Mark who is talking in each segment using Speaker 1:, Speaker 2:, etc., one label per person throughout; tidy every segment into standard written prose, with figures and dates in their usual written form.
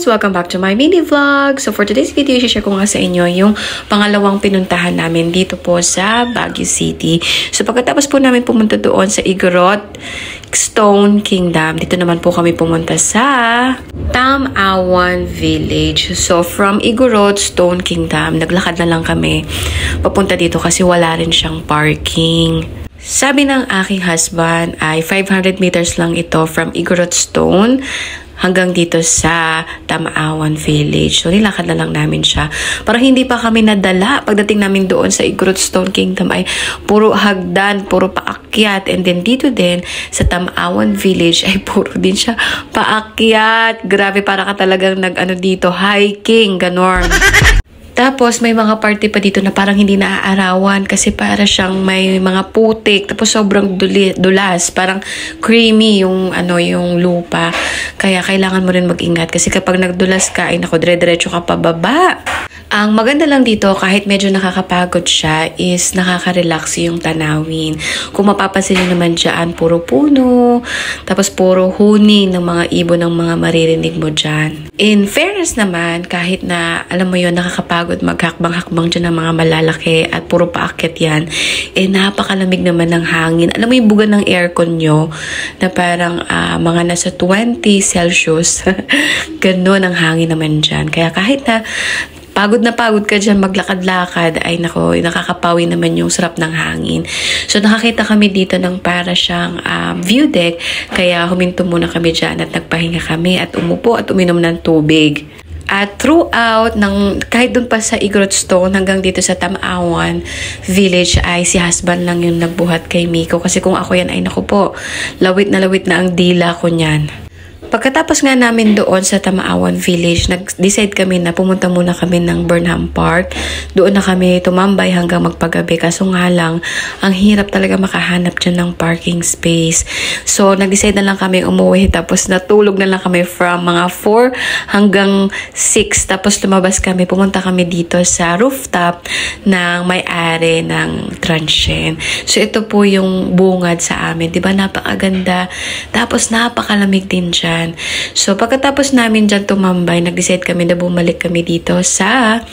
Speaker 1: guys! Welcome back to my mini vlog. So for today's video, i-share ko nga sa inyo yung pangalawang pinuntahan namin dito po sa Baguio City. So pagkatapos po namin pumunta doon sa Igorot Stone Kingdom, dito naman po kami pumunta sa Tamawan Village. So from Igorot Stone Kingdom, naglakad na lang kami papunta dito kasi wala rin siyang parking. Sabi ng aking husband ay 500 meters lang ito from Igorot Stone hanggang dito sa Tamawan Village. So, nilakad na lang namin siya. Parang hindi pa kami nadala. Pagdating namin doon sa Igorot Stone Kingdom ay puro hagdan, puro paakyat. And then dito din sa Tamawan Village ay puro din siya paakyat. Grabe, para ka talagang dito, hiking, ganon. Tapos, may mga party pa dito na parang hindi naaarawan kasi para siyang may mga putik. Tapos, sobrang dulas. Parang creamy yung lupa. Kaya, kailangan mo rin mag-ingat. Kasi kapag nagdulas ka, ay naku, dire-diretso ka pababa. Ang maganda lang dito, kahit medyo nakakapagod siya, is nakaka-relax yung tanawin. Kung mapapansin nyo naman dyan, puro puno, tapos puro huni ng mga ibon ng mga maririnig mo dyan. In fairness naman, kahit na, alam mo yun, nakakapagod maghakbang-hakbang dyan ng mga malalaki at puro paakyat yan, napakalamig naman ng hangin. Alam mo yung buga ng aircon nyo, na parang mga nasa 20 Celsius, gano'n ang hangin naman dyan. Kaya kahit na pagod na pagod ka dyan maglakad-lakad, ay nako, nakakapawi naman yung sarap ng hangin. So, nakakita kami dito ng para siyang view deck, kaya huminto muna kami dyan at nagpahinga kami at umupo at uminom ng tubig. At throughout, kahit dun pa sa Igorot Stone hanggang dito sa Tamawan Village ay si husband lang yung nagbuhat kay Miko. Kasi kung ako yan ay naku po, lawit na ang dila ko niyan. Pagkatapos nga namin doon sa Tamawan Village, nag-decide kami na pumunta muna kami ng Burnham Park. Doon na kami tumambay hanggang magpagabi. Kaso nga lang, ang hirap talaga makahanap dyan ng parking space. So, nag-decide na lang kami umuwi. Tapos natulog na lang kami from mga 4 hanggang 6. Tapos lumabas kami, pumunta kami dito sa rooftop ng may-ari ng transient. So, ito po yung bungad sa amin. Diba? Napakaganda. Tapos napakalamig din dyan. So, pagkatapos namin dyan tumambay, nag-decide kami na bumalik kami dito sa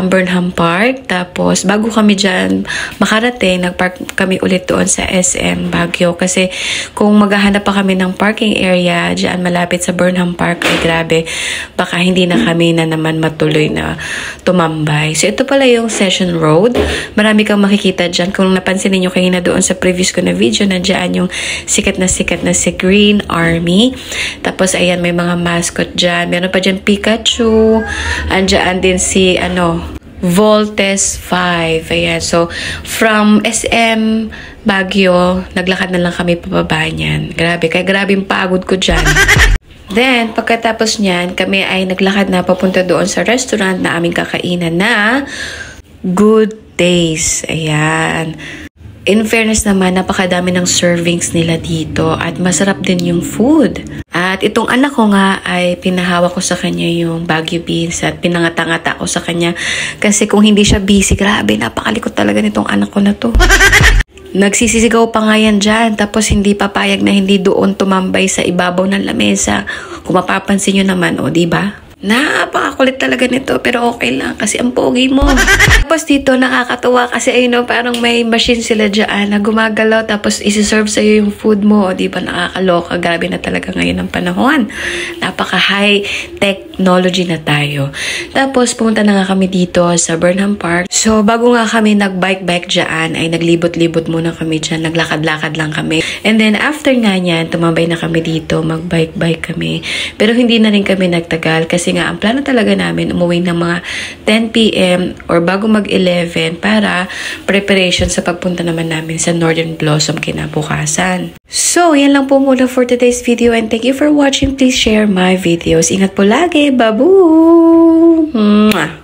Speaker 1: Burnham Park. Tapos, bago kami dyan makarating, nagpark kami ulit doon sa SM Baguio. Kasi, kung maghahanap pa kami ng parking area dyan malapit sa Burnham Park, ay grabe, baka hindi na kami na naman matuloy na tumambay. So, ito pala yung Session Road. Marami kang makikita dyan. Kung napansin niyo kayo na doon sa previous ko na video, na dyan yung sikat na si Green Army. Tapos, ayan, may mga mascot dyan. Meron pa dyan Pikachu. Andyan din si, Voltes 5. Ayan. So, from SM Baguio, naglakad na lang kami pababa niyan. Grabe. Kaya grabe yung pagod ko dyan. Then, pagkatapos niyan, kami ay naglakad na papunta doon sa restaurant na aming kakainan na Good Days. Ayan. In fairness naman, napakadami ng servings nila dito at masarap din yung food. At itong anak ko nga ay pinahawak ko sa kanya yung Baguio beans at pinangata-ngata ko sa kanya kasi kung hindi siya busy, grabe, napakalikot talaga nitong anak ko na to. Nagsisisigaw pa nga yan dyan, tapos hindi papayag na hindi doon tumambay sa ibabaw ng lamesa. Kung mapapansin nyo naman, diba? Napakakulit talaga nito, pero okay lang kasi ang pogi mo. Tapos dito nakakatuwa kasi parang may machine sila dyan na gumagalaw tapos isi-serve sa'yo yung food mo. Di ba, nakakaloka? Grabe na talaga ngayon ang panahon. Napaka high technology na tayo. Tapos pumunta na nga kami dito sa Burnham Park. So bago nga kami nagbike-bike dyan ay naglibot-libot muna kami dyan. Naglakad-lakad lang kami. And then after nga niyan, tumambay na kami dito. Magbike-bike kami. Pero hindi na rin kami nagtagal kasi nga, ang plano talaga namin umuwi ng mga 10 PM or bago mag-11 para preparation sa pagpunta naman namin sa Northern Blossom kinabukasan. So, yan lang po muna for today's video and thank you for watching. Please share my videos. Ingat po lagi. Babu! Mwah!